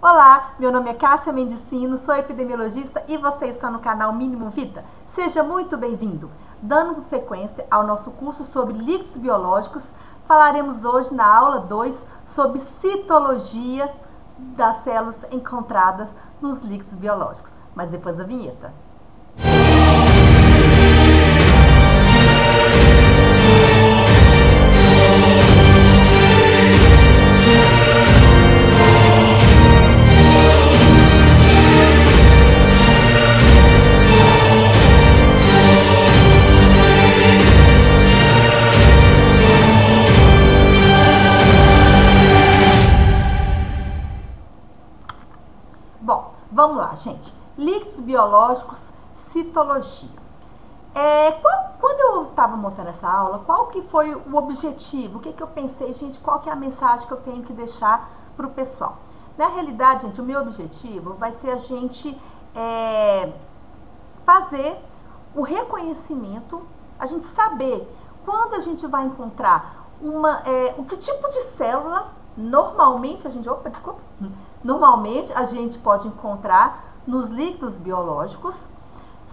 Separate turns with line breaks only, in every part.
Olá, meu nome é Cássia Mendicino, sou epidemiologista e você está no canal Mínimo Vita. Seja muito bem-vindo. Dando sequência ao nosso curso sobre líquidos biológicos, falaremos hoje na aula 2 sobre citologia das células encontradas nos líquidos biológicos. Mas depois da vinheta. Bom, vamos lá, gente. Líquidos biológicos, citologia. Quando eu estava mostrando essa aula, qual que foi o objetivo? O que eu pensei, gente? Qual que é a mensagem que eu tenho que deixar para o pessoal? Na realidade, gente, o meu objetivo vai ser a gente fazer o reconhecimento, a gente saber quando a gente vai encontrar que tipo de célula normalmente a gente pode encontrar nos líquidos biológicos,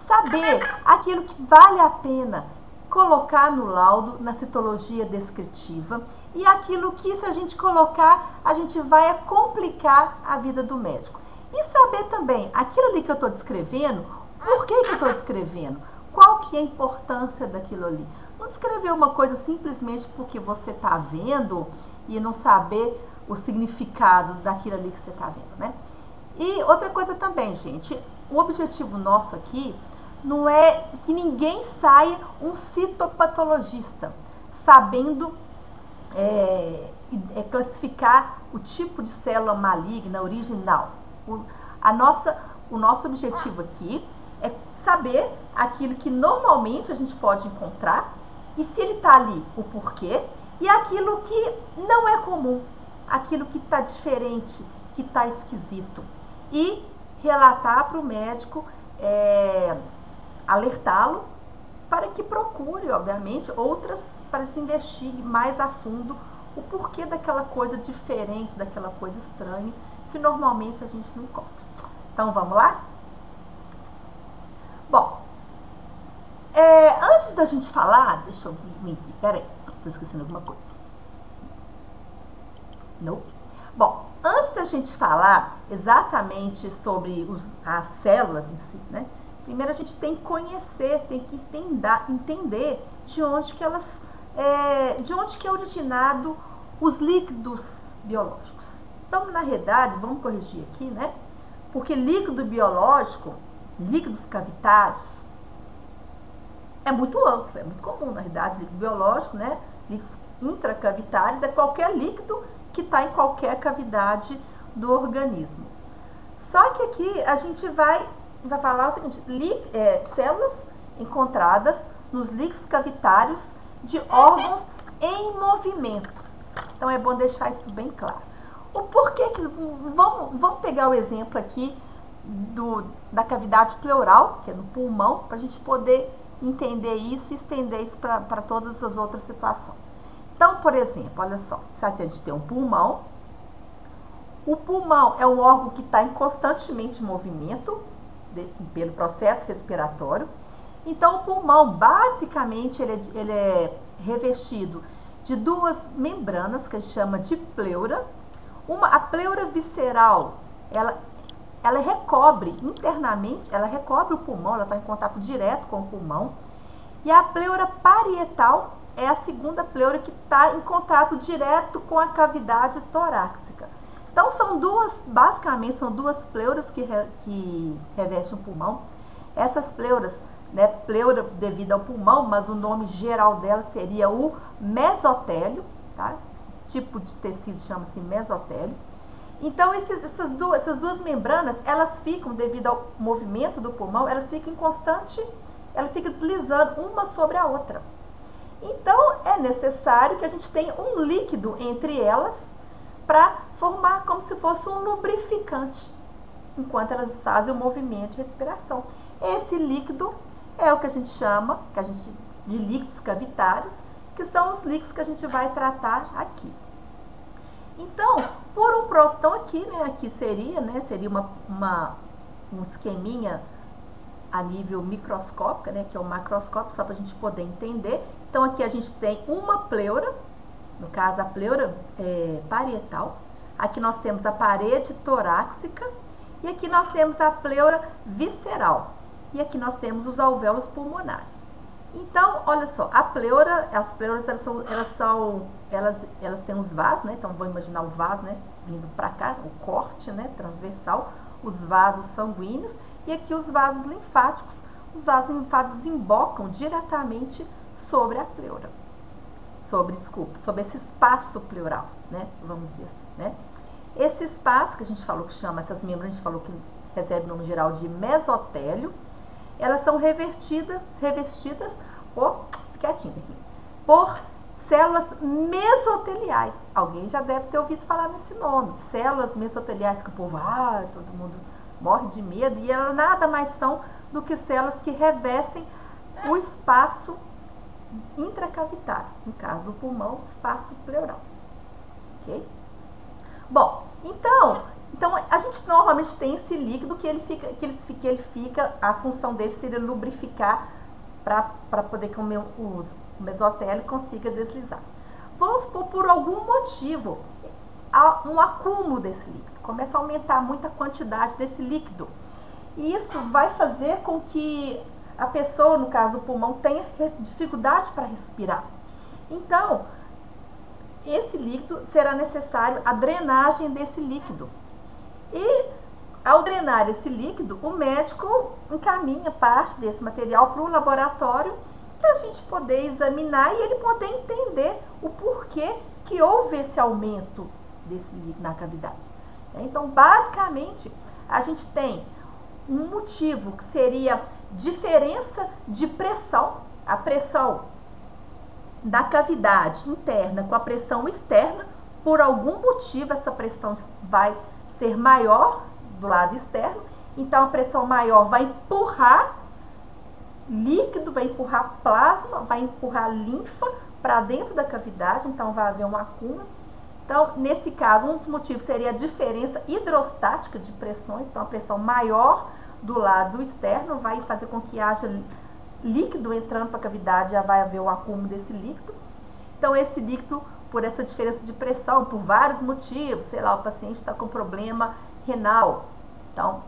saber aquilo que vale a pena colocar no laudo, na citologia descritiva, e aquilo que, se a gente colocar, a gente vai complicar a vida do médico. E saber também, aquilo ali que eu estou descrevendo, por que eu estou descrevendo? Qual que é a importância daquilo ali? Não escrever uma coisa simplesmente porque você está vendo e não saber o significado daquilo ali que você está vendo, né? E outra coisa também, gente, o objetivo nosso aqui não é que ninguém saia um citopatologista, sabendo classificar o tipo de célula maligna original. O nosso objetivo aqui é saber aquilo que normalmente a gente pode encontrar e se ele está ali, o porquê, e aquilo que não é comum, aquilo que está diferente, que está esquisito. E relatar para o médico, alertá-lo para que procure, obviamente, outras, para se investigue mais a fundo o porquê daquela coisa diferente, daquela coisa estranha, que normalmente a gente não encontra. Então, vamos lá? Bom, antes da gente falar, deixa eu vir aqui, peraí, estou esquecendo alguma coisa. Não? Bom, antes da gente falar exatamente sobre as células em si, né? Primeiro a gente tem que conhecer, tem que entender de onde que é originado os líquidos biológicos. Então, na realidade, vamos corrigir aqui, né? Porque líquido biológico, líquidos cavitários, é muito amplo, é muito comum, na realidade, líquido biológico, né? Líquidos intracavitários é qualquer líquido que está em qualquer cavidade do organismo. Só que aqui a gente vai falar o seguinte, células encontradas nos líquidos cavitários de órgãos em movimento. Então é bom deixar isso bem claro. O porquê que vamos pegar o exemplo aqui da cavidade pleural, que é no pulmão, para a gente poder entender isso e estender isso para todas as outras situações. Então, por exemplo, olha só, se a gente tem um pulmão, o pulmão é um órgão que está em constantemente movimento pelo processo respiratório. Então, o pulmão, basicamente, ele é revestido de duas membranas, que a gente chama de pleura. A pleura visceral, ela recobre internamente, ela recobre o pulmão, ela está em contato direto com o pulmão. E a pleura parietal é a segunda pleura que está em contato direto com a cavidade torácica. Então, basicamente, são duas pleuras que revestem o pulmão. Essas pleuras, né, pleura devido ao pulmão, mas o nome geral dela seria o mesotélio, tá? Esse tipo de tecido chama-se mesotélio. Então, essas duas membranas, elas ficam, devido ao movimento do pulmão, elas ficam em constante, ela fica deslizando uma sobre a outra. Então, é necessário que a gente tenha um líquido entre elas para formar como se fosse um lubrificante, enquanto elas fazem o movimento de respiração. Esse líquido é o que a gente chama de líquidos cavitários, que são os líquidos que a gente vai tratar aqui. Então, então aqui, né, aqui seria, né, seria um esqueminha a nível microscópico, né, que é o macroscópio, só para a gente poder entender. Então, aqui a gente tem uma pleura, no caso a pleura parietal. Aqui nós temos a parede torácica e aqui nós temos a pleura visceral. E aqui nós temos os alvéolos pulmonares. Então, olha só, as pleuras elas têm os vasos, né? Então, vou imaginar o vaso, né, vindo para cá, o corte, né, transversal, os vasos sanguíneos e aqui os vasos linfáticos. Os vasos linfáticos embocam diretamente sobre a pleura, sobre esse espaço pleural, né? Vamos dizer assim, né? Esse espaço que a gente falou que chama, essas membranas, a gente falou que recebe o nome geral de mesotélio, elas são revestidas por células mesoteliais. Alguém já deve ter ouvido falar nesse nome, células mesoteliais, que o povo, todo mundo morre de medo, e elas nada mais são do que células que revestem o espaço intracavitário, no caso do pulmão, espaço pleural. Ok? Bom, então a gente normalmente tem esse líquido que ele fica, a função dele seria lubrificar para poder que o mesotélio consiga deslizar. Vamos supor, por algum motivo, há um acúmulo desse líquido, começa a aumentar muito a quantidade desse líquido. E isso vai fazer com que a pessoa, no caso do pulmão, tenha dificuldade para respirar. Então, esse líquido, será necessário a drenagem desse líquido. E, ao drenar esse líquido, o médico encaminha parte desse material para o laboratório para a gente poder examinar e ele poder entender o porquê que houve esse aumento desse líquido na cavidade. Então, basicamente, a gente tem um motivo que seria diferença de pressão, a pressão da cavidade interna com a pressão externa. Por algum motivo, essa pressão vai ser maior do lado externo, então a pressão maior vai empurrar líquido, vai empurrar plasma, vai empurrar linfa para dentro da cavidade, então vai haver um acúmulo. Então, nesse caso, um dos motivos seria a diferença hidrostática de pressões, então a pressão maior do lado externo vai fazer com que haja líquido entrando para a cavidade, já vai haver o acúmulo desse líquido. Então, esse líquido, por essa diferença de pressão, por vários motivos, sei lá, o paciente está com problema renal, então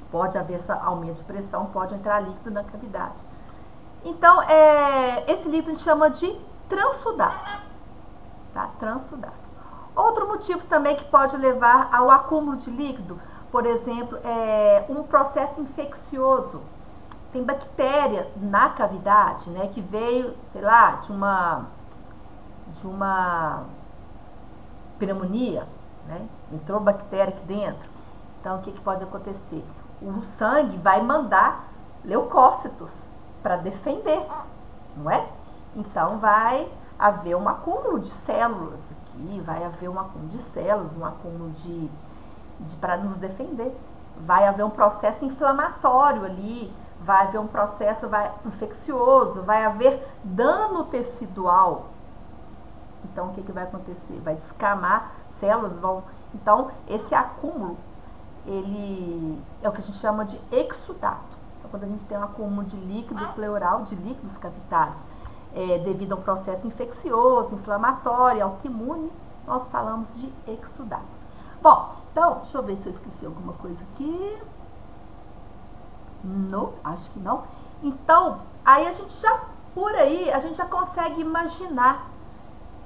pode haver esse aumento de pressão, pode entrar líquido na cavidade. Então, esse líquido a gente chama de transsudato, tá? Transsudato. Outro motivo também que pode levar ao acúmulo de líquido, por exemplo, um processo infeccioso. Tem bactéria na cavidade, né, que veio, sei lá, de uma pneumonia, né, entrou bactéria aqui dentro. Então, o que pode acontecer? O sangue vai mandar leucócitos para defender, não é? Então, vai haver um acúmulo de células aqui, vai haver um acúmulo de células, um acúmulo para nos defender. Vai haver um processo inflamatório ali, vai haver um processo infeccioso, vai haver dano tecidual. Então, o que vai acontecer? Vai descamar, células vão... Então, esse acúmulo, ele é o que a gente chama de exudato. Então, quando a gente tem um acúmulo de líquido pleural, de líquidos cavitários, devido a um processo infeccioso, inflamatório, autoimune, nós falamos de exudato. Bom, então, deixa eu ver se eu esqueci alguma coisa aqui. Não, acho que não. Então, aí a gente já consegue imaginar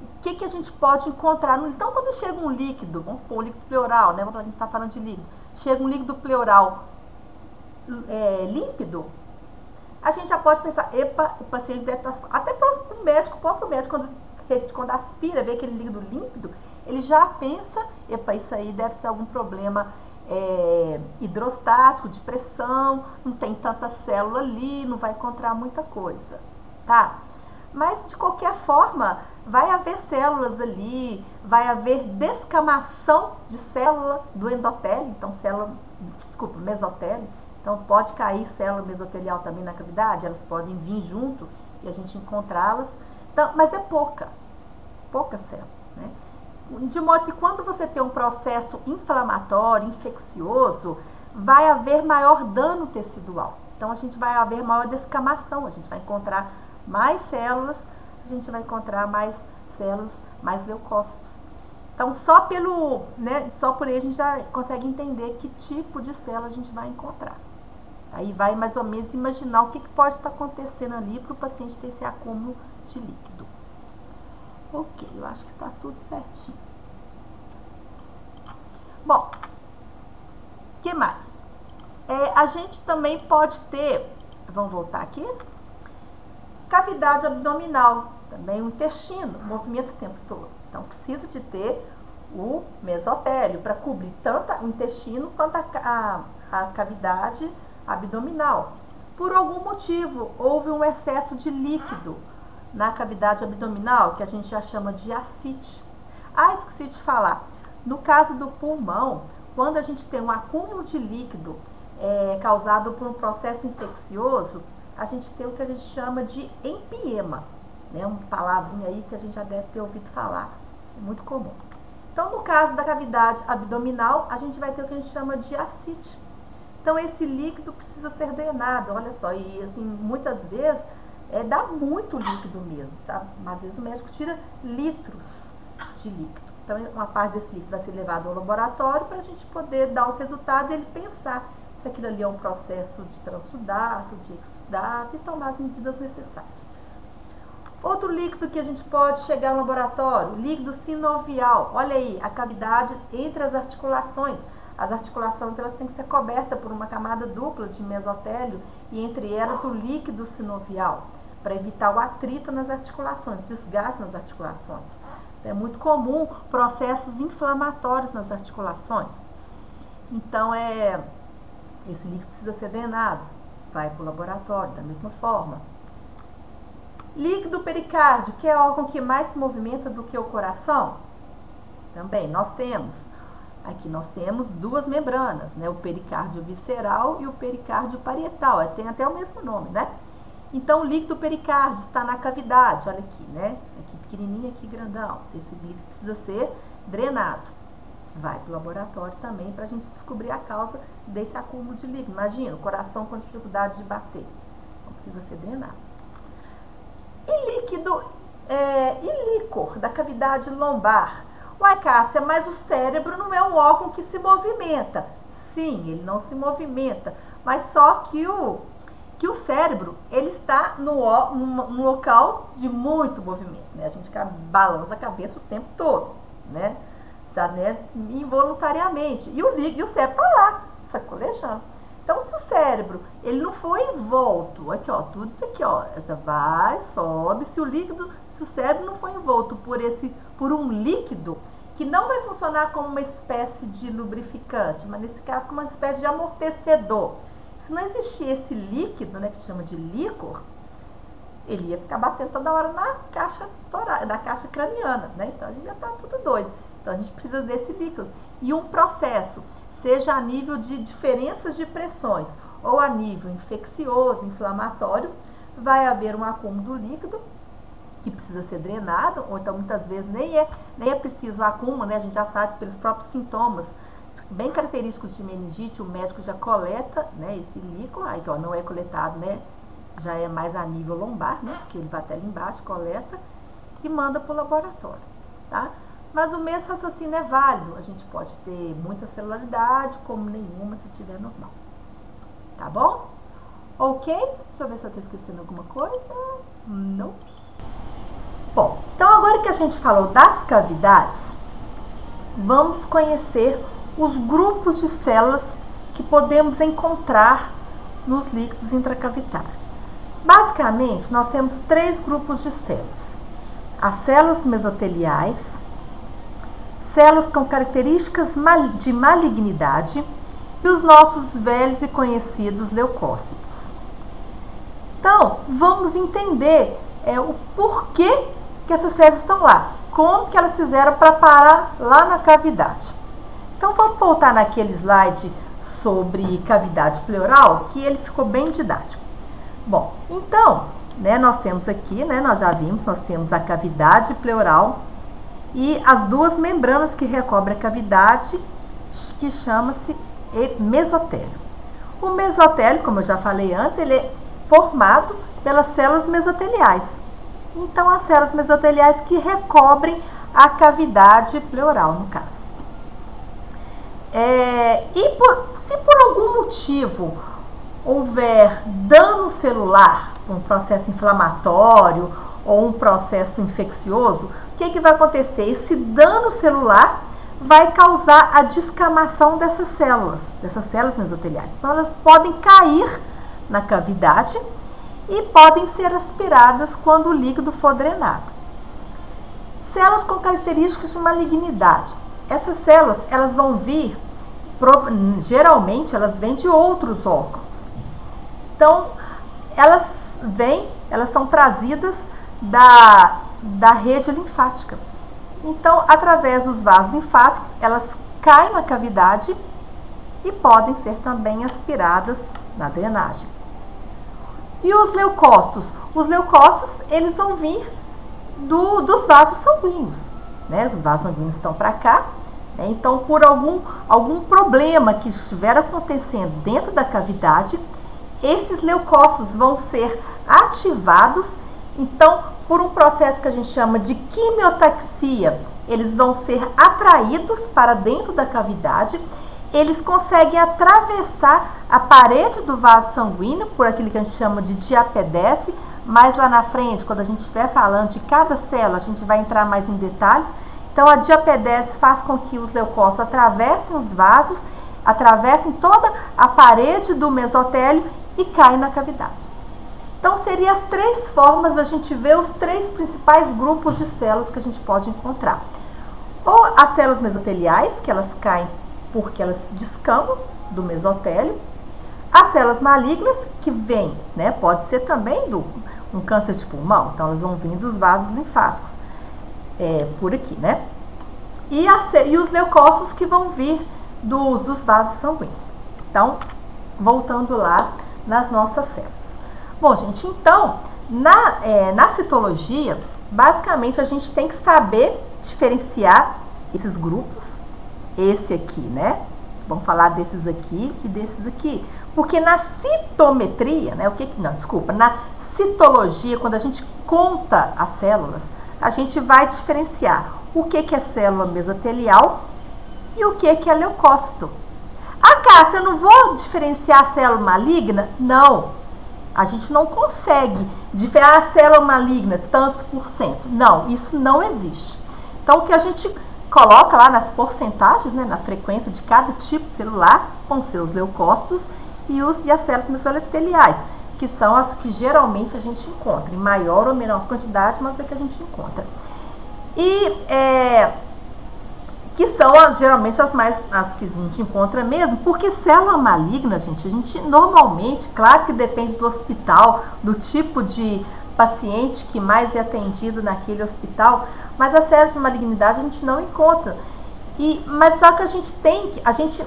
o que a gente pode encontrar. Então, quando chega um líquido, vamos supor, um líquido pleural, né? Quando a gente está falando de líquido, chega um líquido pleural límpido, a gente já pode pensar, epa, o paciente deve estar... Até o próprio médico, quando aspira, vê aquele líquido límpido, ele já pensa, epa, isso aí deve ser algum problema hidrostático, de pressão, não tem tanta célula ali, não vai encontrar muita coisa, tá? Mas, de qualquer forma, vai haver células ali, vai haver descamação de célula do endotélio, então mesotélio, então pode cair célula mesotelial também na cavidade, elas podem vir junto e a gente encontrá-las, então, mas é pouca célula, né? De modo que quando você tem um processo inflamatório, infeccioso, vai haver maior dano tecidual. Então, a gente vai haver maior descamação, a gente vai encontrar mais células, a gente vai encontrar mais células, mais leucócitos. Então, só por aí a gente já consegue entender que tipo de célula a gente vai encontrar. Aí vai mais ou menos imaginar o que pode estar acontecendo ali para o paciente ter esse acúmulo de líquido. Ok, eu acho que está tudo certinho. Bom, o que mais? A gente também pode ter, vamos voltar aqui, cavidade abdominal, também o intestino, movimento o tempo todo. Então, precisa de ter o mesotélio para cobrir tanto o intestino quanto a cavidade abdominal. Por algum motivo, houve um excesso de líquido na cavidade abdominal, que a gente já chama de ascite. Esqueci de falar, no caso do pulmão, quando a gente tem um acúmulo de líquido causado por um processo infeccioso, a gente tem o que a gente chama de empiema, né? Uma palavrinha aí que a gente já deve ter ouvido falar, é muito comum. Então, no caso da cavidade abdominal, a gente vai ter o que a gente chama de ascite. Então, esse líquido precisa ser drenado, olha só, e assim, muitas vezes dá muito líquido mesmo, tá? Mas às vezes o médico tira litros de líquido. Então, uma parte desse líquido vai ser levado ao laboratório para a gente poder dar os resultados e ele pensar se aquilo ali é um processo de transudato, de exudato e tomar as medidas necessárias. Outro líquido que a gente pode chegar no laboratório, líquido sinovial. Olha aí, a cavidade entre as articulações. As articulações elas têm que ser cobertas por uma camada dupla de mesotélio e entre elas o líquido sinovial, para evitar o atrito nas articulações, desgaste nas articulações. É muito comum processos inflamatórios nas articulações. Então, esse líquido precisa ser drenado, vai para o laboratório da mesma forma. Líquido pericárdio, que é o órgão que mais se movimenta do que o coração, também nós temos duas membranas, né? O pericárdio visceral e o pericárdio parietal, tem até o mesmo nome, né? Então, o líquido pericárdio está na cavidade, olha aqui, né? Aqui pequenininho, aqui grandão. Esse líquido precisa ser drenado. Vai para o laboratório também para a gente descobrir a causa desse acúmulo de líquido. Imagina, o coração com dificuldade de bater. Então, precisa ser drenado. E líquor da cavidade lombar. Uai, Cássia, mas o cérebro não é um órgão que se movimenta. Sim, ele não se movimenta, mas só que o cérebro, ele está num local de muito movimento, né? A gente balança a cabeça o tempo todo, né? Está, né, involuntariamente. E o cérebro está lá, sacolejando. Então, se o cérebro, ele não foi envolto, aqui ó, tudo isso aqui ó, essa vai, sobe, se o cérebro não foi envolto por um líquido, que não vai funcionar como uma espécie de lubrificante, mas nesse caso como uma espécie de amortecedor. Se não existir esse líquido, né, que se chama de líquor, ele ia ficar batendo toda hora na caixa craniana, né? Então a gente já está tudo doido. Então a gente precisa desse líquido. E um processo, seja a nível de diferenças de pressões ou a nível infeccioso, inflamatório, vai haver um acúmulo do líquido que precisa ser drenado, ou então muitas vezes nem é preciso o acúmulo, né? A gente já sabe pelos próprios sintomas bem característicos de meningite, o médico já coleta, né, esse líquido, aí ó, não é coletado, né? Já é mais a nível lombar, né? Porque ele vai até lá embaixo, coleta e manda para o laboratório, tá? Mas o mesmo raciocínio é válido. A gente pode ter muita celularidade, como nenhuma se tiver normal. Tá bom? Ok? Deixa eu ver se eu estou esquecendo alguma coisa. Não. Bom, então agora que a gente falou das cavidades, vamos conhecer os grupos de células que podemos encontrar nos líquidos intracavitários. Basicamente, nós temos 3 grupos de células. As células mesoteliais, células com características de malignidade e os nossos velhos e conhecidos leucócitos. Então, vamos entender o porquê que essas células estão lá, como que elas fizeram para parar lá na cavidade. Então, vamos voltar naquele slide sobre cavidade pleural, que ele ficou bem didático. Bom, então, né, nós temos aqui, né, nós já vimos, nós temos a cavidade pleural, e as duas membranas que recobrem a cavidade, que chama-se mesotélio. O mesotélio, como eu já falei antes, ele é formado pelas células mesoteliais. Então, as células mesoteliais que recobrem a cavidade pleural, no caso. Se por algum motivo houver dano celular, um processo inflamatório ou um processo infeccioso, o que vai acontecer? Esse dano celular vai causar a descamação dessas células mesoteliais. Então, elas podem cair na cavidade e podem ser aspiradas quando o líquido for drenado. Células com características de malignidade. Essas células, elas vão vir, geralmente, elas vêm de outros órgãos. Então, elas são trazidas da rede linfática. Então, através dos vasos linfáticos, elas caem na cavidade e podem ser também aspiradas na drenagem. E os leucócitos? Os leucócitos, eles vão vir dos vasos sanguíneos, né? Os vasos sanguíneos estão para cá, né? Então, por algum problema que estiver acontecendo dentro da cavidade, esses leucócitos vão ser ativados. Então, por um processo que a gente chama de quimiotaxia, eles vão ser atraídos para dentro da cavidade. Eles conseguem atravessar a parede do vaso sanguíneo, por aquilo que a gente chama de diapedese. Mais lá na frente, quando a gente estiver falando de cada célula, a gente vai entrar mais em detalhes. Então, a diapedese faz com que os leucócitos atravessem os vasos, atravessem toda a parede do mesotélio e caem na cavidade. Então, seriam as três formas da gente ver os três principais grupos de células que a gente pode encontrar. Ou as células mesoteliais, que elas caem porque elas descamam do mesotélio. As células malignas, que vêm, né, pode ser também um câncer de pulmão, então elas vão vir dos vasos linfáticos, por aqui, né? E os leucócitos, que vão vir dos vasos sanguíneos. Então, voltando lá nas nossas células. Bom, gente, então, na citologia, basicamente a gente tem que saber diferenciar esses grupos. Esse aqui, né? Vamos falar desses aqui e desses aqui. Porque na citometria, né? Na citologia, quando a gente conta as células, a gente vai diferenciar o que é célula mesotelial e o que é leucócito. Ah, Cássia, eu não vou diferenciar a célula maligna? Não. A gente não consegue diferenciar a célula maligna tantos por cento. Não, isso não existe. Então, o que a gente coloca lá nas porcentagens, né, na frequência de cada tipo celular, com seus leucócitos e as células mesoteliais, que são as que geralmente a gente encontra, em maior ou menor quantidade, mas é que a gente encontra. E que são geralmente as que a gente encontra mesmo, porque célula maligna, gente, a gente normalmente, claro que depende do hospital, do tipo de paciente que mais é atendido naquele hospital, mas as células de malignidade a gente não encontra. Mas só que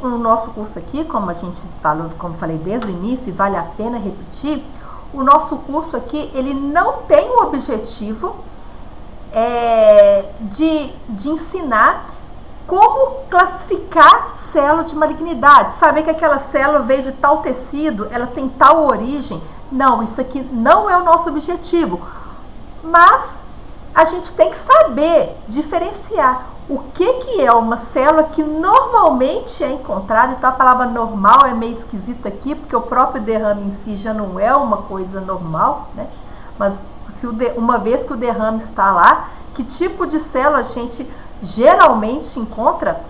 no nosso curso aqui, como a gente falou, como falei desde o início, e vale a pena repetir, o nosso curso aqui, ele não tem o objetivo de ensinar como classificar célula de malignidade, saber que aquela célula veio de tal tecido, ela tem tal origem. Não, isso aqui não é o nosso objetivo. Mas a gente tem que saber diferenciar o que é uma célula que normalmente é encontrada. Então, a palavra normal é meio esquisita aqui, porque o próprio derrame em si já não é uma coisa normal, né? Mas uma vez que o derrame está lá, que tipo de célula a gente geralmente encontra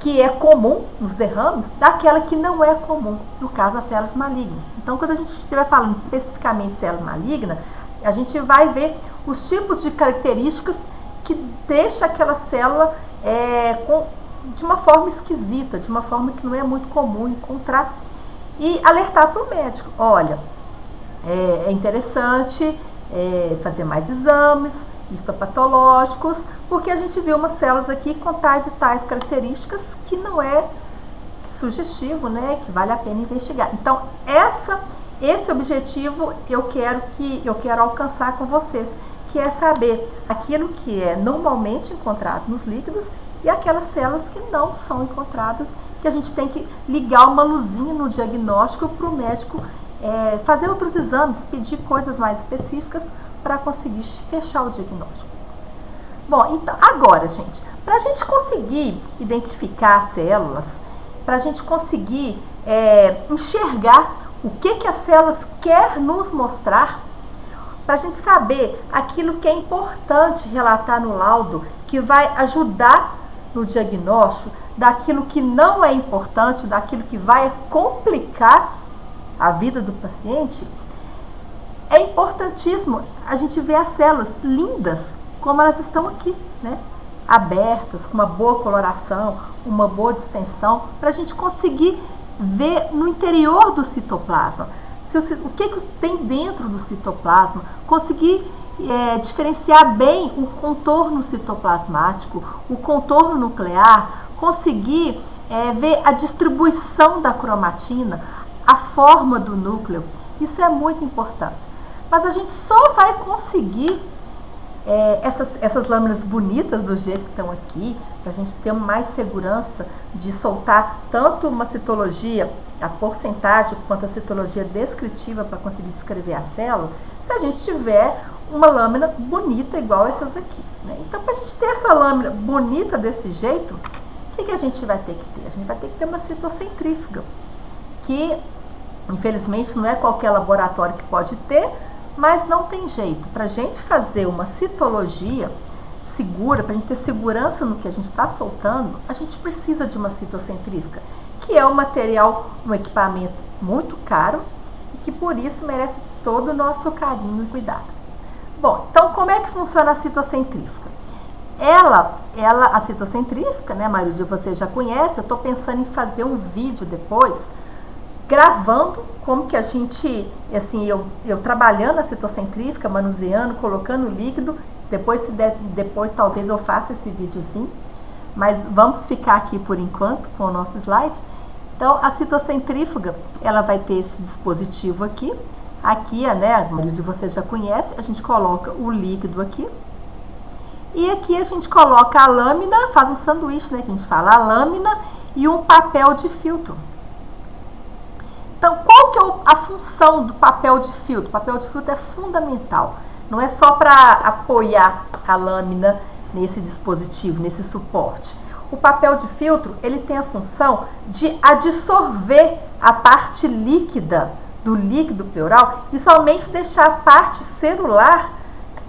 que é comum nos derrames, daquela que não é comum, no caso das células malignas. Então, quando a gente estiver falando especificamente de célula maligna, a gente vai ver os tipos de características que deixa aquela célula de uma forma esquisita, de uma forma que não é muito comum encontrar, e alertar para o médico: olha, é interessante fazer mais exames histopatológicos, porque a gente viu umas células aqui com tais e tais características que não é sugestivo, né, que vale a pena investigar. Então, esse objetivo eu quero alcançar com vocês, que é saber aquilo que é normalmente encontrado nos líquidos e aquelas células que não são encontradas, que a gente tem que ligar uma luzinha no diagnóstico para o médico fazer outros exames, pedir coisas mais específicas para conseguir fechar o diagnóstico. Bom, então, agora, gente, para a gente conseguir identificar as células, para a gente conseguir enxergar o que as células querem nos mostrar, para a gente saber aquilo que é importante relatar no laudo, que vai ajudar no diagnóstico, daquilo que não é importante, daquilo que vai complicar a vida do paciente, é importantíssimo a gente ver as células lindas, como elas estão aqui, né? Abertas, com uma boa coloração, uma boa distensão, para a gente conseguir ver no interior do citoplasma, o que tem dentro do citoplasma, conseguir diferenciar bem o contorno citoplasmático, o contorno nuclear, conseguir ver a distribuição da cromatina, a forma do núcleo. Isso é muito importante. Mas a gente só vai conseguir essas lâminas bonitas do jeito que estão aqui, para a gente ter mais segurança de soltar tanto uma citologia, a porcentagem, quanto a citologia descritiva para conseguir descrever a célula, se a gente tiver uma lâmina bonita igual essas aqui, né? Então, para a gente ter essa lâmina bonita desse jeito, o que a gente vai ter que ter? A gente vai ter que ter uma citocentrífuga, que infelizmente não é qualquer laboratório que pode ter, mas não tem jeito. Para a gente fazer uma citologia segura, para a gente ter segurança no que a gente está soltando, a gente precisa de uma citocentrífuga, que é um material, um equipamento muito caro e que por isso merece todo o nosso carinho e cuidado. Bom, então como é que funciona a citocentrífuga? A citocentrífuga, né, a maioria de vocês já conhece, eu estou pensando em fazer um vídeo depois, gravando como que a gente, assim, eu trabalhando a citocentrífuga, manuseando, colocando o líquido, depois talvez eu faça esse videozinho, mas vamos ficar aqui por enquanto com o nosso slide. Então, a citocentrífuga, ela vai ter esse dispositivo aqui, né, a maioria de vocês já conhece, a gente coloca o líquido aqui, e aqui a gente coloca a lâmina, faz um sanduíche, né, que a gente fala, a lâmina e um papel de filtro. Então, qual que é a função do papel de filtro? O papel de filtro é fundamental. Não é só para apoiar a lâmina nesse dispositivo, nesse suporte. O papel de filtro, ele tem a função de adsorver a parte líquida do líquido pleural e somente deixar a parte celular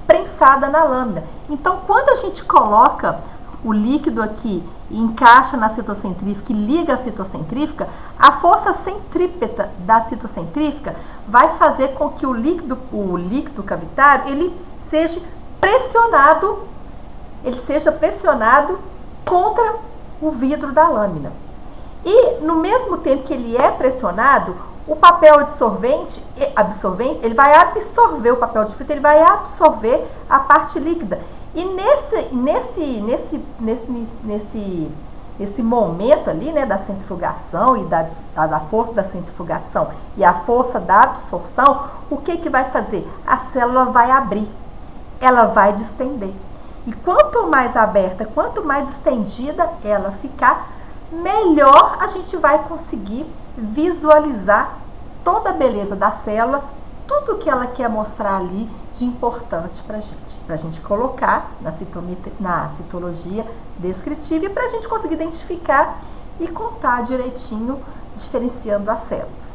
prensada na lâmina. Então, quando a gente coloca o líquido aqui e encaixa na citocentrífuga e liga a citocentrífuga, a força centrípeta da citocentrífuga vai fazer com que o líquido cavitário ele seja pressionado contra o vidro da lâmina. E no mesmo tempo que ele é pressionado, o papel absorvente, ele vai absorver o papel de filtro, ele vai absorver a parte líquida. E nesse momento ali, né, da centrifugação e da força da centrifugação e a força da absorção, o que vai fazer? A célula vai abrir, ela vai distender. E quanto mais aberta, quanto mais distendida ela ficar, melhor a gente vai conseguir visualizar toda a beleza da célula, tudo que ela quer mostrar ali de importante para a gente colocar na citologia descritiva e para a gente conseguir identificar e contar direitinho, diferenciando as células.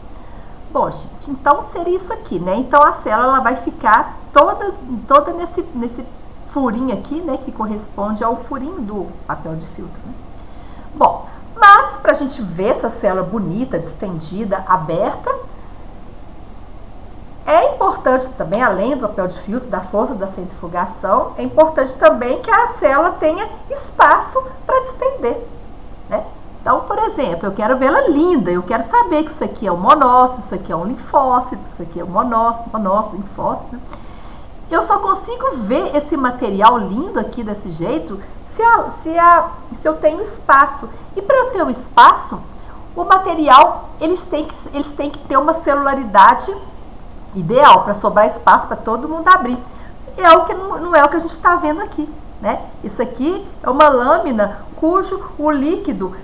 Bom, gente, então seria isso aqui, né? Então a célula ela vai ficar toda nesse furinho aqui, né? Que corresponde ao furinho do papel de filtro, né? Bom, mas para a gente ver essa célula bonita, distendida, aberta, é importante também, além do papel de filtro, da força da centrifugação, é importante também que a célula tenha espaço para distender, né? Então, por exemplo, eu quero vê-la linda, eu quero saber que isso aqui é um monócito, isso aqui é um linfócito, isso aqui é um monócito, linfócito, né? Eu só consigo ver esse material lindo aqui desse jeito se eu tenho espaço. E para eu ter um espaço, o material, eles têm que ter uma celularidade ideal para sobrar espaço para todo mundo abrir. é o que não é o que a gente está vendo aqui, né? Isso aqui é uma lâmina cujo o líquido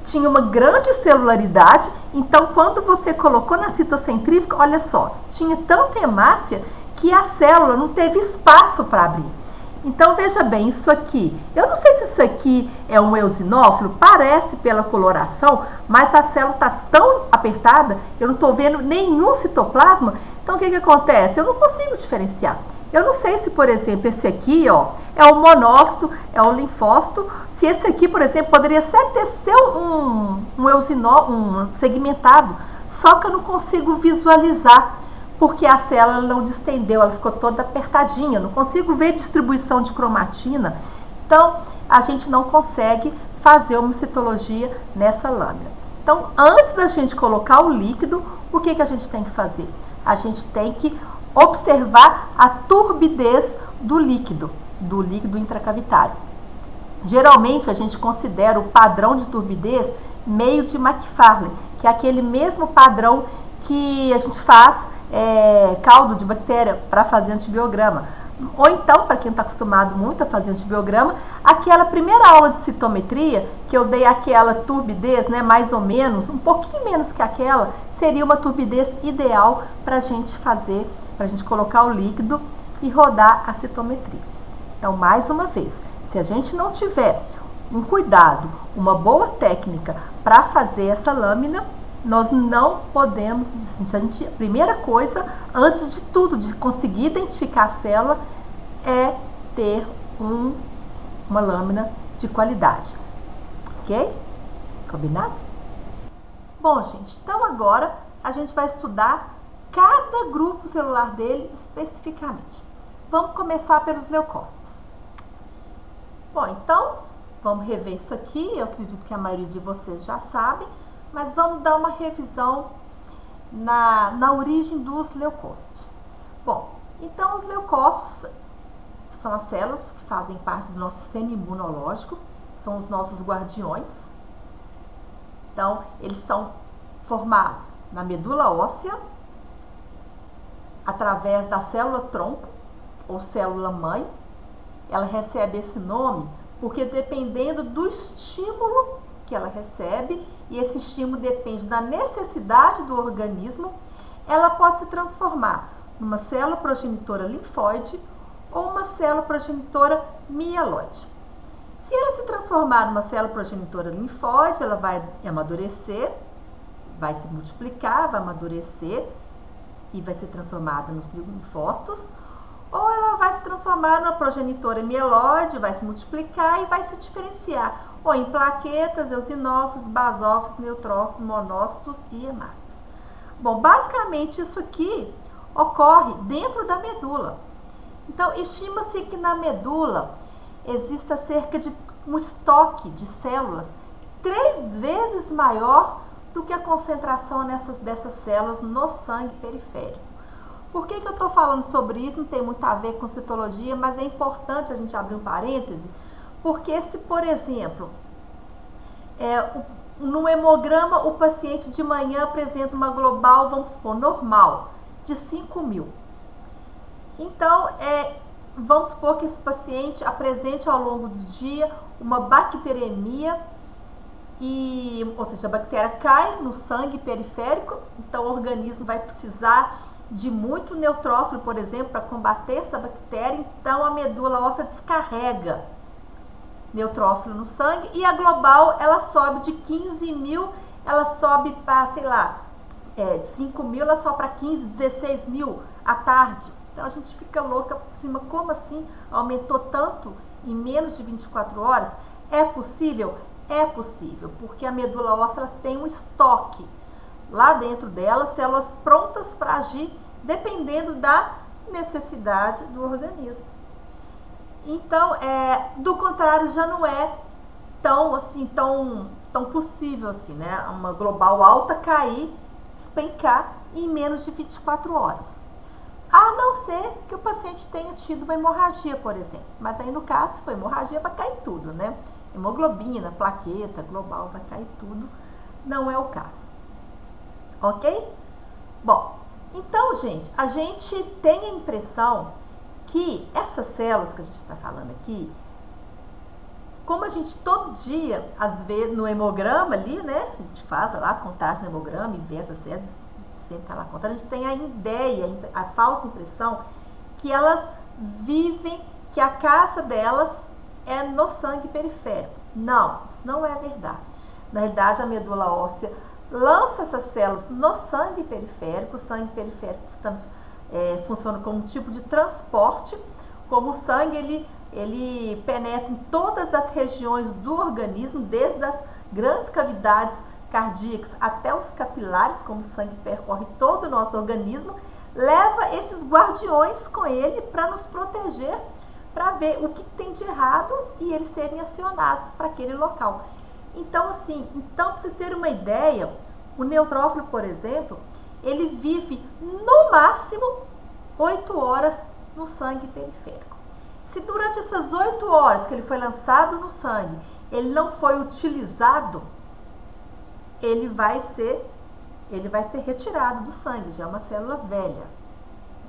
tinha uma grande celularidade, então quando você colocou na citocentrífuga, olha só, tinha tanta hemácia que a célula não teve espaço para abrir. Então veja bem, isso aqui, eu não sei se isso aqui é um eosinófilo, parece pela coloração, mas a célula está tão apertada, eu não estou vendo nenhum citoplasma, então o que acontece? Eu não consigo diferenciar. Eu não sei se, por exemplo, esse aqui, ó, é um monócito, é um linfócito. Se esse aqui, por exemplo, poderia até ser um segmentado, só que eu não consigo visualizar, porque a célula não distendeu, ela ficou toda apertadinha, não consigo ver distribuição de cromatina. Então, a gente não consegue fazer uma citologia nessa lâmina. Então, antes da gente colocar o líquido, o que a gente tem que fazer? A gente tem que observar a turbidez do líquido intracavitário. Geralmente a gente considera o padrão de turbidez meio de Macfarlane, que é aquele mesmo padrão que a gente faz caldo de bactéria para fazer antibiograma. Ou então, para quem está acostumado muito a fazer antibiograma, aquela primeira aula de citometria, que eu dei aquela turbidez, né, mais ou menos, um pouquinho menos que aquela, seria uma turbidez ideal para a gente fazer, para a gente colocar o líquido e rodar a citometria. Então, mais uma vez, se a gente não tiver um cuidado, uma boa técnica para fazer essa lâmina, nós não podemos, a primeira coisa, antes de tudo, de conseguir identificar a célula, é ter uma lâmina de qualidade. Ok? Combinado? Bom, gente, então agora a gente vai estudar cada grupo celular dele especificamente. Vamos começar pelos leucócitos. Bom, então, vamos rever isso aqui. Eu acredito que a maioria de vocês já sabe, mas vamos dar uma revisão na origem dos leucócitos. Bom, então os leucócitos são as células que fazem parte do nosso sistema imunológico, são os nossos guardiões. Então, eles são formados na medula óssea, através da célula-tronco, ou célula-mãe. Ela recebe esse nome porque, dependendo do estímulo que ela recebe, e esse estímulo depende da necessidade do organismo, ela pode se transformar numa célula progenitora linfóide ou uma célula progenitora mieloide. Se ela se transformar numa célula progenitora linfóide, ela vai amadurecer, vai se multiplicar, vai amadurecer e vai ser transformada nos linfócitos, ou ela vai se transformar numa progenitora mieloide, vai se multiplicar e vai se diferenciar, ou em plaquetas, eosinófilos, basófilos, neutrófilos, monócitos e hemácias. Bom, basicamente isso aqui ocorre dentro da medula. Então, estima-se que na medula exista cerca de um estoque de células 3 vezes maior do que a concentração dessas células no sangue periférico. Por que eu estou falando sobre isso? Não tem muito a ver com citologia, mas é importante a gente abrir um parêntese, porque se, por exemplo, no hemograma o paciente de manhã apresenta uma global, vamos supor, normal, de 5.000. Então, vamos supor que esse paciente apresente ao longo do dia uma bacteremia, ou seja, a bactéria cai no sangue periférico, então o organismo vai precisar de muito neutrófilo, por exemplo, para combater essa bactéria, então a medula óssea descarrega neutrófilo no sangue, e a global, ela sobe de 15.000, ela sobe para, sei lá, 5.000, ela sobe para 15, 16.000 à tarde. Então a gente fica louca por cima, como assim aumentou tanto em menos de 24 horas? É possível? É possível, porque a medula óssea ela tem um estoque lá dentro dela, células prontas para agir, dependendo da necessidade do organismo. Então, do contrário, já não é tão possível assim, né? Uma global alta cair, despencar em menos de 24 horas. A não ser que o paciente tenha tido uma hemorragia, por exemplo. Mas aí, no caso, se for hemorragia, vai cair tudo, né? Hemoglobina, plaqueta, global, vai cair tudo. Não é o caso. Ok? Bom, então, gente, a gente tem a impressão que essas células que a gente está falando aqui, como a gente todo dia, às vezes no hemograma ali, né, a gente faz lá a contagem no hemograma e vê essas células, sempre está lá contando, a gente tem a ideia, a falsa impressão que elas vivem, que a casa delas é no sangue periférico. Não, isso não é verdade. Na realidade, a medula óssea lança essas células no sangue periférico. O sangue periférico funciona como um tipo de transporte, como o sangue ele penetra em todas as regiões do organismo, desde as grandes cavidades cardíacas até os capilares, como o sangue percorre todo o nosso organismo, leva esses guardiões com ele para nos proteger, para ver o que tem de errado e eles serem acionados para aquele local. Então, assim, para vocês terem uma ideia, o neutrófilo, por exemplo, ele vive no máximo 8 horas no sangue periférico. Se durante essas 8 horas que ele foi lançado no sangue, ele não foi utilizado, ele vai ser retirado do sangue, já é uma célula velha.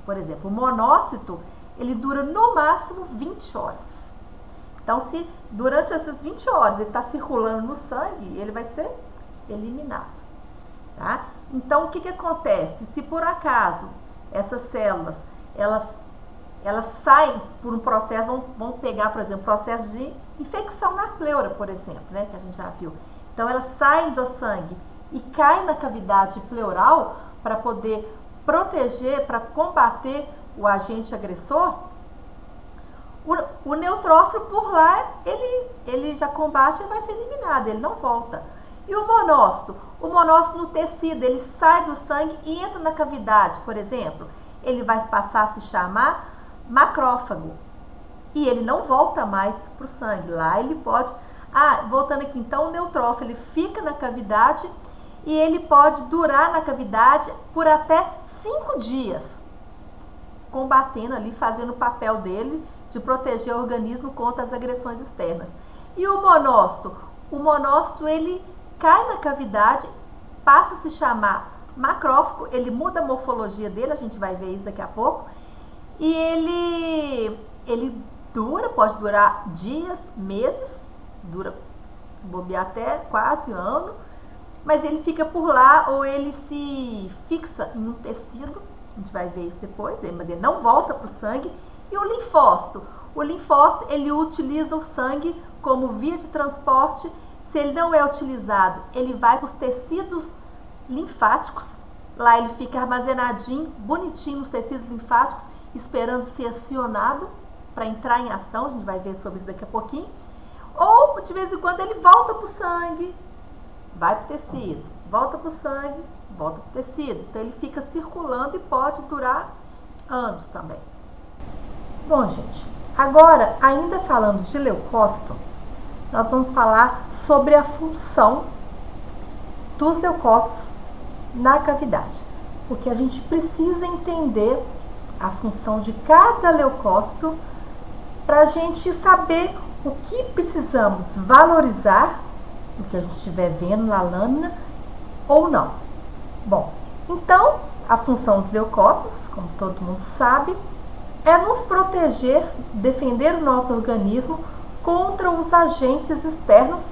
Por exemplo, o monócito, ele dura no máximo 20 horas. Então, se durante essas 20 horas ele está circulando no sangue, ele vai ser eliminado. Tá? Então, o que acontece? Se por acaso essas células, elas saem por um processo, vamos pegar, por exemplo, processo de infecção na pleura, por exemplo, né, que a gente já viu. Então, elas saem do sangue e caem na cavidade pleural para poder proteger, para combater o agente agressor. O neutrófilo por lá, ele já combate e vai ser eliminado, ele não volta. E o monócito? O monócito no tecido, ele sai do sangue e entra na cavidade, por exemplo. Ele vai passar a se chamar macrófago. E ele não volta mais para o sangue. Lá ele pode... voltando aqui, então o neutrófilo ele fica na cavidade e ele pode durar na cavidade por até 5 dias. Combatendo ali, fazendo o papel dele de proteger o organismo contra as agressões externas. E o monócito? O monócito, ele cai na cavidade, passa a se chamar macrófago, ele muda a morfologia dele, a gente vai ver isso daqui a pouco, e ele pode durar dias, meses, dura, se bobear até quase um ano, mas ele fica por lá ou ele se fixa em um tecido, a gente vai ver isso depois, mas ele não volta para o sangue. E o linfócito? O linfócito, ele utiliza o sangue como via de transporte. Se ele não é utilizado, ele vai para os tecidos linfáticos. Lá ele fica armazenadinho, bonitinho nos tecidos linfáticos, esperando ser acionado para entrar em ação. A gente vai ver sobre isso daqui a pouquinho. Ou, de vez em quando, ele volta para o sangue, vai para o tecido, volta para o sangue, volta para o tecido. Então, ele fica circulando e pode durar anos também. Bom, gente, agora, ainda falando de leucócito, nós vamos falar sobre a função dos leucócitos na cavidade. Porque a gente precisa entender a função de cada leucócito para a gente saber o que precisamos valorizar, o que a gente estiver vendo na lâmina, ou não. Bom, então, a função dos leucócitos, como todo mundo sabe, é nos proteger, defender o nosso organismo contra os agentes externos,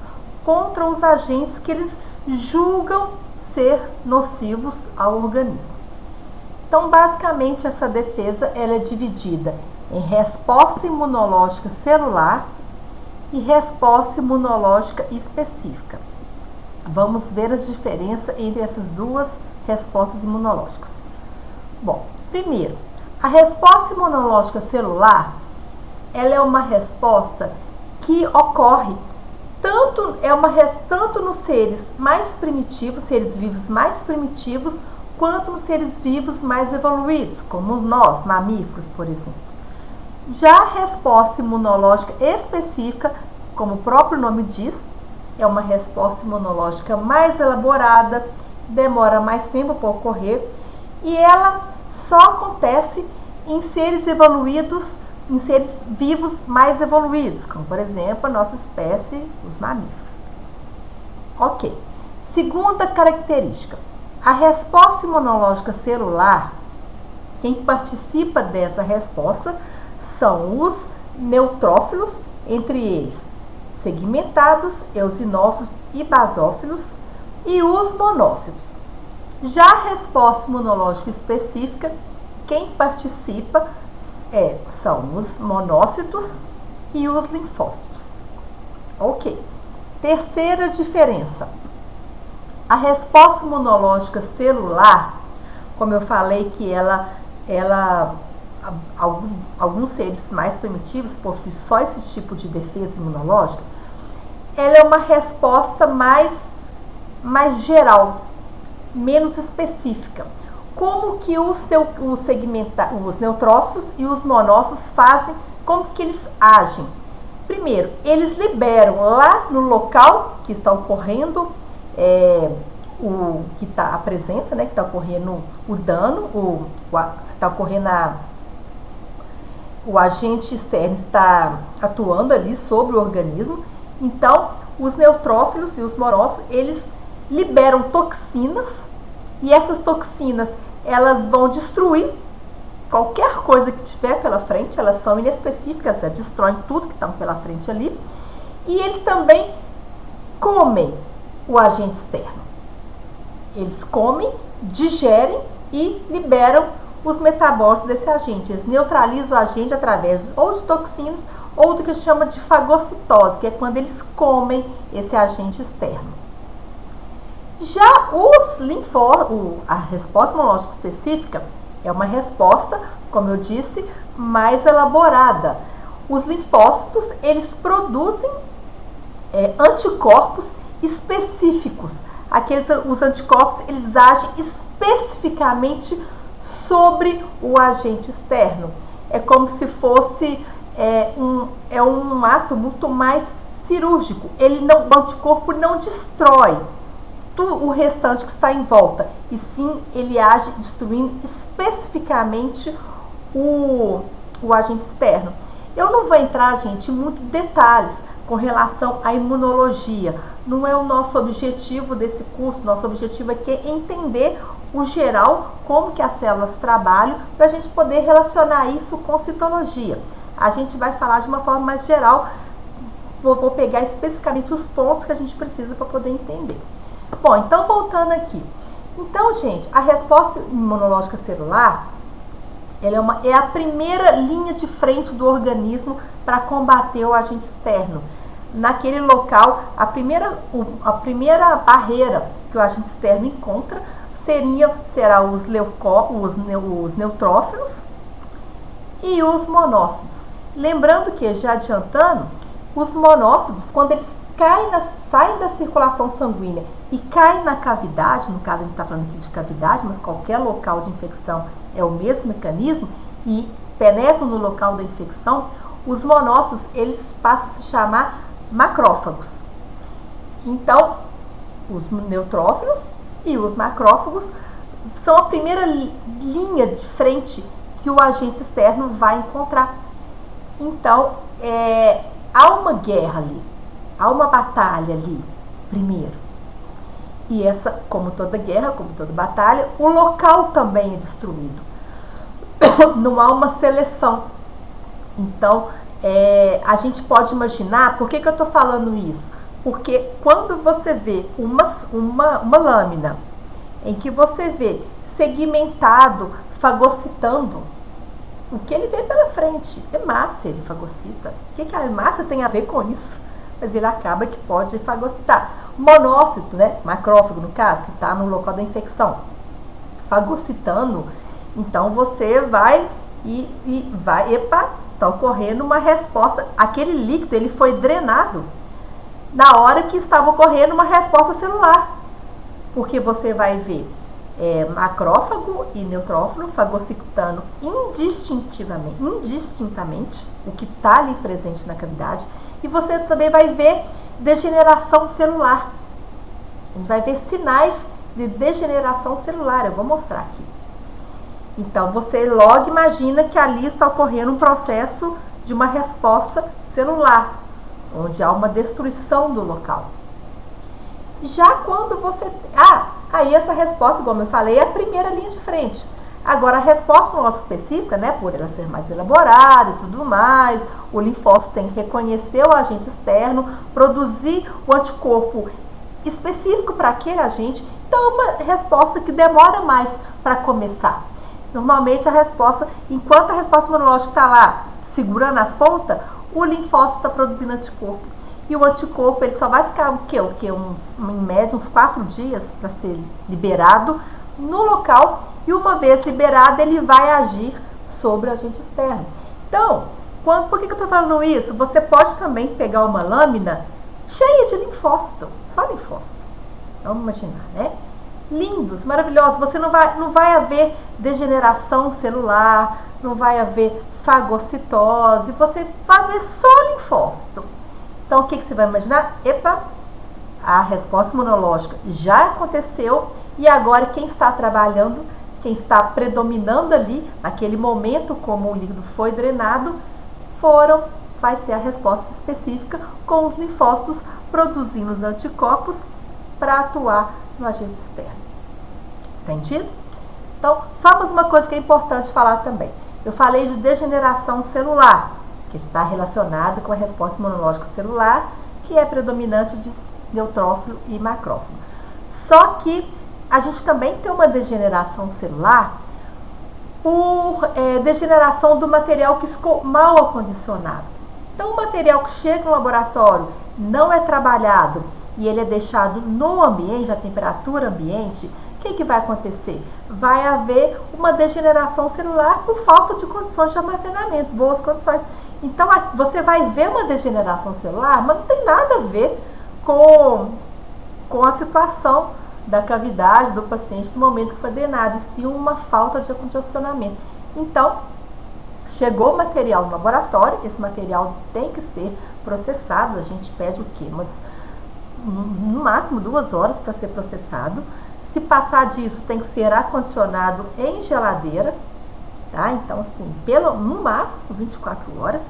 contra os agentes que eles julgam ser nocivos ao organismo. Então, basicamente, essa defesa ela é dividida em resposta imunológica celular e resposta imunológica específica. Vamos ver as diferenças entre essas duas respostas imunológicas. Bom, primeiro, a resposta imunológica celular, ela é uma resposta que ocorre tanto nos seres mais primitivos, seres vivos mais primitivos, quanto nos seres vivos mais evoluídos, como nós, mamíferos, por exemplo. Já a resposta imunológica específica, como o próprio nome diz, é uma resposta imunológica mais elaborada, demora mais tempo para ocorrer e ela só acontece em seres evoluídos, em seres vivos mais evoluídos, como por exemplo a nossa espécie, os mamíferos. Ok. Segunda característica, a resposta imunológica celular, quem participa dessa resposta são os neutrófilos, entre eles segmentados, eosinófilos e basófilos, e os monócitos. Já a resposta imunológica específica, quem participa são os monócitos e os linfócitos. Ok. Terceira diferença. A resposta imunológica celular, como eu falei que alguns seres mais primitivos possuem só esse tipo de defesa imunológica, ela é uma resposta mais geral, menos específica. Como que os neutrófilos e os monócitos fazem, como que eles agem? Primeiro, eles liberam lá no local que está ocorrendo a presença, né, que está ocorrendo o dano, está ocorrendo o agente externo está atuando ali sobre o organismo. Então, os neutrófilos e os monócitos, eles liberam toxinas, e essas toxinas, elas vão destruir qualquer coisa que tiver pela frente. Elas são inespecíficas, destroem tudo que está pela frente ali. E eles também comem o agente externo. Eles comem, digerem e liberam os metabólitos desse agente. Eles neutralizam o agente através ou de toxinas ou do que chama de fagocitose, que é quando eles comem esse agente externo. Já a resposta imunológica específica é uma resposta, como eu disse, mais elaborada. Os linfócitos, eles produzem anticorpos específicos. Os anticorpos, eles agem especificamente sobre o agente externo. É como se fosse um ato muito mais cirúrgico. O anticorpo não destrói o restante que está em volta, e sim ele age destruindo especificamente o agente externo. Eu não vou entrar, gente, em muitos detalhes com relação à imunologia. Não é o nosso objetivo desse curso. Nosso objetivo aqui é entender o geral, como que as células trabalham, para a gente poder relacionar isso com citologia. A gente vai falar de uma forma mais geral. Vou pegar especificamente os pontos que a gente precisa para poder entender. Bom, então voltando aqui. Então, gente, a resposta imunológica celular, ela é a primeira linha de frente do organismo para combater o agente externo. Naquele local, a primeira barreira que o agente externo encontra será os neutrófilos e os monócitos. Lembrando que, já adiantando, os monócitos, quando eles saem da circulação sanguínea e caem na cavidade, no caso a gente está falando aqui de cavidade, mas qualquer local de infecção é o mesmo mecanismo, e penetram no local da infecção, os monócitos, eles passam a se chamar macrófagos. Então, os neutrófilos e os macrófagos são a primeira linha de frente que o agente externo vai encontrar. Então, há uma guerra ali, há uma batalha ali, primeiro. E essa, como toda guerra, como toda batalha, o local também é destruído. Não há uma seleção. Então, a gente pode imaginar, por que eu estou falando isso? Porque quando você vê uma lâmina em que você vê segmentado, fagocitando, o que ele vê pela frente? Hemácia, ele fagocita. O que a hemácia tem a ver com isso? Mas ele acaba que pode fagocitar. Monócito, né? Macrófago no caso, que está no local da infecção, fagocitando, então você vai está ocorrendo uma resposta. Aquele líquido, ele foi drenado na hora que estava ocorrendo uma resposta celular, porque você vai ver macrófago e neutrófilo fagocitando indistintamente o que está ali presente na cavidade, e você também vai ver degeneração celular. A gente vai ver sinais de degeneração celular. Eu vou mostrar aqui. Então, você logo imagina que ali está ocorrendo um processo de uma resposta celular, onde há uma destruição do local. Já quando você... aí essa resposta, como eu falei, é a primeira linha de frente. Agora, a resposta imunológica específica, né, por ela ser mais elaborada e tudo mais, o linfócito tem que reconhecer o agente externo, produzir o anticorpo específico para aquele agente, então é uma resposta que demora mais para começar. Normalmente a resposta, enquanto a resposta imunológica está lá segurando as pontas, o linfócito está produzindo anticorpo. E o anticorpo ele só vai ficar em média uns 4 dias para ser liberado no local, e uma vez liberado ele vai agir sobre o agente externo. Então, por que eu estou falando isso? Você pode também pegar uma lâmina cheia de linfócito, só linfócito. Vamos imaginar, né? Lindos, maravilhosos. Você não vai haver degeneração celular, não vai haver fagocitose, você vai ver só linfócito. Então, o que você vai imaginar? Epa, a resposta imunológica já aconteceu e agora quem está trabalhando, quem está predominando ali, naquele momento, como o líquido foi drenado, vai ser a resposta específica com os linfócitos produzindo os anticorpos para atuar no agente externo. Entendido? Então, só mais uma coisa que é importante falar também. Eu falei de degeneração celular, que está relacionada com a resposta imunológica celular, que é predominante de neutrófilo e macrófilo. Só que a gente também tem uma degeneração celular por degeneração do material que ficou mal acondicionado. Então, o material que chega no laboratório não é trabalhado e ele é deixado no ambiente, a temperatura ambiente, o que vai acontecer? Vai haver uma degeneração celular por falta de condições de armazenamento, boas condições. Então, você vai ver uma degeneração celular, mas não tem nada a ver com a situação da cavidade do paciente no momento que foi drenado, e sim uma falta de acondicionamento. Então, chegou o material no laboratório, esse material tem que ser processado, a gente pede o quê? No máximo 2 horas para ser processado. Se passar disso, tem que ser acondicionado em geladeira, tá? Então, assim, no máximo 24 horas.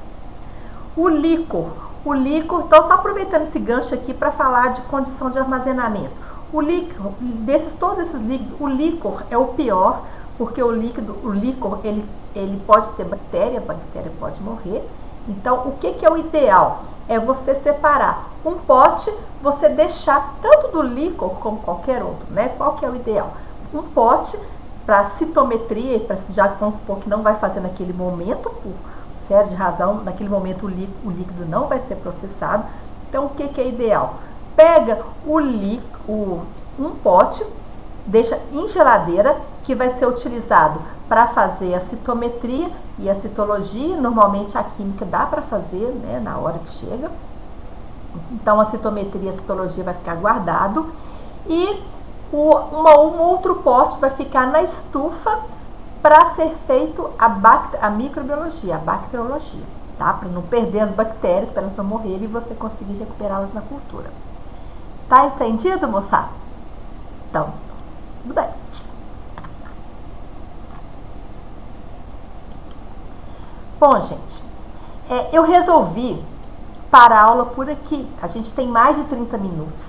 O líquor, então só aproveitando esse gancho aqui para falar de condição de armazenamento. O líquor, todos esses líquidos, o líquor é o pior, porque o líquor, ele pode ter bactéria, a bactéria pode morrer. Então, o que é o ideal? É você separar um pote, você deixar tanto do líquor como qualquer outro, né? Qual que é o ideal? Um pote para citometria, já vamos supor que não vai fazer naquele momento, por série de razão, naquele momento o líquido não vai ser processado. Então, o que é ideal? Pega um pote, deixa em geladeira, que vai ser utilizado para fazer a citometria e a citologia. Normalmente a química dá para fazer, né, na hora que chega. Então a citometria e a citologia vai ficar guardado. E um outro pote vai ficar na estufa para ser feito a microbiologia, a bacteriologia, tá? Para não perder as bactérias, para elas não morrerem e você conseguir recuperá-las na cultura. Tá entendido, moçada? Então, tudo bem. Bom, gente, eu resolvi parar a aula por aqui. A gente tem mais de 30 minutos.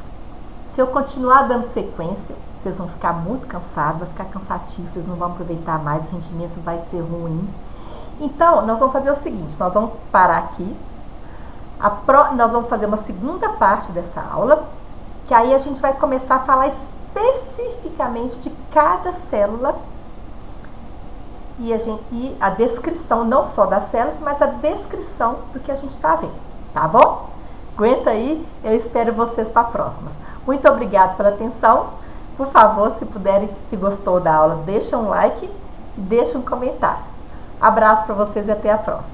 Se eu continuar dando sequência, vocês vão ficar muito cansados, vai ficar cansativo, vocês não vão aproveitar mais, o rendimento vai ser ruim. Então, nós vamos fazer o seguinte, nós vamos parar aqui, nós vamos fazer uma segunda parte dessa aula, que aí a gente vai começar a falar especificamente de cada célula e a descrição, não só das células, mas a descrição do que a gente está vendo, tá bom? Aguenta aí, eu espero vocês para a próxima. Muito obrigada pela atenção. Por favor, se puderem, se gostou da aula, deixa um like e deixa um comentário. Abraço para vocês e até a próxima.